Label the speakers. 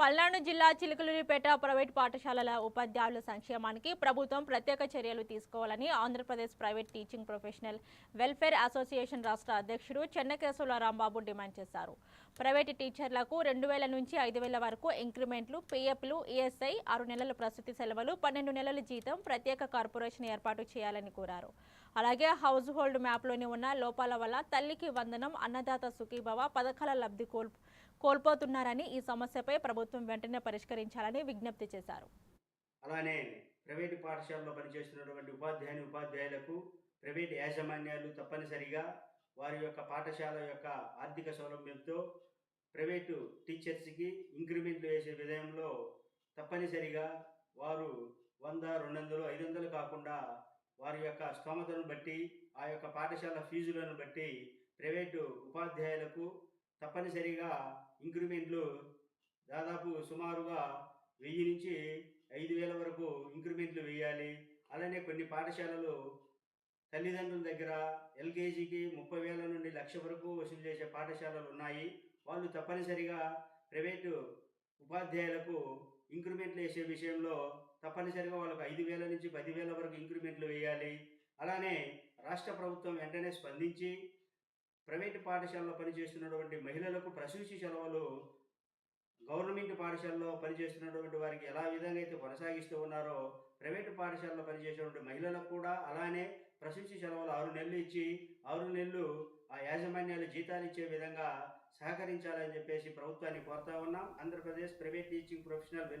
Speaker 1: పల్నాడు జిల్లా చిలుకలూరిపేట ప్రైవేట్ పాఠశాలల ఉపాధ్యాయుల సంక్షేమానికి ప్రభుత్వం ప్రత్యేక చర్యలు తీసుకోవాలని Andhra Pradesh private teaching professional welfare association రాష్ట్ర అధ్యక్షుడు చెన్నకేశవుల రాంబాబు డిమాండ్ చేశారు. ప్రైవేట్ టీచర్లకు 2000 నుంచి 5000 వరకు ఇంక్రిమెంట్లు, పీఎఫ్లు, ఈఎస్ఐ, 6 నెలల ప్రసూతి సెలవులు, 12 నెలల జీతం, ప్రత్యేక కార్పొరేషన్ ఏర్పాటు చేయాలని కోరారు. అలాగే హౌస్ హోల్డ్ మ్యాప్లోని ఉన్న లోపాల వల్ల తల్లికి వందనం, అన్నదాత సుఖీభవ పథకాల లబ్ధి కోల్పోతున్నారని, ఈ సమస్యపై ప్రభుత్వం వెంటనే పరిష్కరించాలని విజ్ఞప్తి చేశారు.
Speaker 2: అలానే ప్రైవేటు పాఠశాలలో పనిచేస్తున్నటువంటి ఉపాధ్యాయులకు ప్రైవేట్ యాజమాన్యాలు తప్పనిసరిగా వారి యొక్క పాఠశాల యొక్క ఆర్థిక సౌలభ్యంతో ప్రైవేటు టీచర్స్కి ఇంక్రిమెంట్లు వేసే విధంలో తప్పనిసరిగా వారు 100, 200, 500 కాకుండా వారి యొక్క స్తోమతను బట్టి ఆ యొక్క పాఠశాల ఫీజులను బట్టి ప్రైవేటు ఉపాధ్యాయులకు తప్పనిసరిగా ఇంక్రిమెంట్లు దాదాపు సుమారుగా 1000 నుంచి 5000 వరకు ఇంక్రిమెంట్లు వేయాలి. అలానే కొన్ని పాఠశాలలు తల్లిదండ్రుల దగ్గర ఎల్కేజీకి 30,000 నుండి 1,00,000 వరకు వసూలు చేసే పాఠశాలలు ఉన్నాయి. వాళ్ళు తప్పనిసరిగా ప్రైవేటు ఉపాధ్యాయులకు ఇంక్రిమెంట్లు వేసే విషయంలో తప్పనిసరిగా వాళ్ళకు 5,000 నుంచి 10,000 వరకు ఇంక్రిమెంట్లు వేయాలి. అలానే రాష్ట్ర ప్రభుత్వం వెంటనే స్పందించి ప్రైవేటు పాఠశాలలో పనిచేస్తున్నటువంటి మహిళలకు ప్రసూతి సెలవులు గవర్నమెంట్ పాఠశాలలో పనిచేస్తున్నటువంటి వారికి ఎలా విధంగా అయితే కొనసాగిస్తూ ఉన్నారో ప్రైవేటు పాఠశాలలో పనిచేసేటువంటి మహిళలకు కూడా అలానే ప్రసూతి సెలవులు 6 నెలలు ఇచ్చి 6 నెలలు ఆ యాజమాన్యాలు జీతాలు ఇచ్చే విధంగా సహకరించాలని చెప్పేసి ప్రభుత్వాన్ని కోరుతా ఉన్నాం. Andhra Pradesh private teaching professional